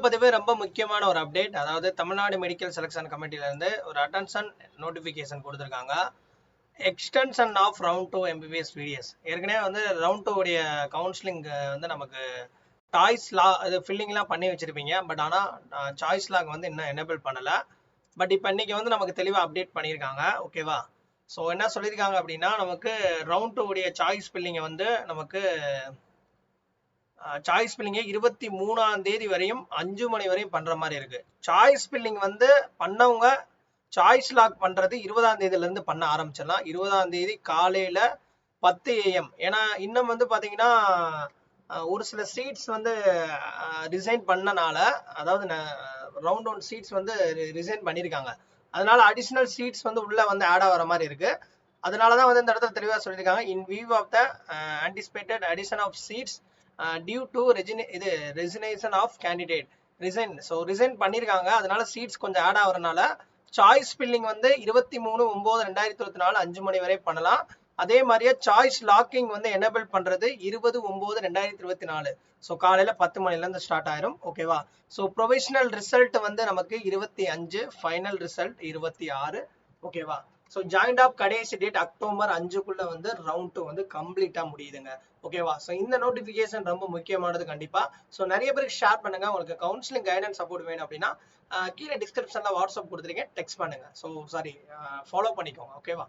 பதிவு ரொம்ப முக்கியமான ஒரு அப்டேட். அதாவது தமிழ்நாடு மெடிக்கல் செலக்ஷன் கமிட்டில இருந்து ஒரு அட்டென்ஷன் நோட்டிபிகேஷன் கொடுத்துருக்காங்க. Extension of round 2 MBBS VDS. ஏற்கனவே வந்து ரவுண்ட் 2 உடைய கவுன்சிலிங் வந்து நமக்கு சாய்ஸ் லா அது ஃபில்லிங்லாம் பண்ணி வச்சிருப்பீங்க. பட் ஆனால் சாய்ஸ் லாக் வந்து இன்னும் எனேபிள் பண்ணல. பட் இப்போ இன்னைக்கு வந்து நமக்கு தெளிவாக அப்டேட் பண்ணியிருக்காங்க. ஓகேவா? ஸோ என்ன சொல்லியிருக்காங்க அப்படின்னா, நமக்கு ரவுண்ட் 2 உடைய சாய்ஸ் ஃபில்லிங்கை வந்து நமக்கு சாய்ஸ் ஃபில்லிங்கை 23ஆம் தேதி வரையும் 5 மணி வரையும் பண்ற மாதிரி இருக்கு. சாய்ஸ் ஃபில்லிங் வந்து பண்ணவங்க சாய்ஸ் லாக் பண்றது 20ஆம் தேதியில இருந்து பண்ண ஆரம்பிச்சிடலாம். 20ஆம் தேதி காலையில 10 AM. ஏன்னா இன்னும் வந்து பாத்தீங்கன்னா ஒரு சில சீட்ஸ் வந்து ரிசைன் பண்ணனால, அதாவது ரவுண்ட் 1 சீட்ஸ் வந்து ரிசைன் பண்ணியிருக்காங்க. அதனால அடிஷனல் சீட்ஸ் வந்து உள்ள வந்து ஆட் ஆகிற மாதிரி இருக்கு. அதனாலதான் வந்து இந்த இடத்துல தெளிவாக சொல்லியிருக்காங்க, in view of the anticipated addition of seats due to resignation of candidate resign. So resign பண்ணியிருக்காங்க. அதனால சீட்ஸ் கொஞ்சம் ஆட் ஆகிறனால சாய்ஸ் ஃபில்லிங் வந்து 23/9/2024 5 மணி வரை பண்ணலாம். அதே மாதிரியே சாய்ஸ் லாக்கிங் வந்து எனேபிள் பண்றது 20/9/2024. ஸோ காலையில 10 மணிலேருந்து ஸ்டார்ட் ஆயிரும். ஓகேவா? ஸோ ப்ரொவிஷனல் ரிசல்ட் வந்து நமக்கு 25, ஃபைனல் ரிசல்ட் 26. ஓகேவா? ஸோ ஜாயிண்ட் ஆஃப் கடைசி டேட் அக்டோபர் 5க்குள்ள வந்து ரவுண்ட் 2 வந்து கம்ப்ளீட்டா முடியுதுங்க. ஓகேவா? ஸோ இந்த நோட்டிஃபிகேஷன் ரொம்ப முக்கியமானது கண்டிப்பா. ஸோ நிறைய பேருக்கு ஷேர் பண்ணுங்க. உங்களுக்கு கவுன்சிலிங் கைடன்ஸ் சப்போர்ட் வேணும் அப்படின்னா கீழே டிஸ்கிரிப்ஷன்ல வாட்ஸ்அப் கொடுத்துருக்கேன், டெக்ஸ்ட் பண்ணுங்க. ஸோ சாரி, ஃபாலோ பண்ணிக்கோங்க. ஓகேவா?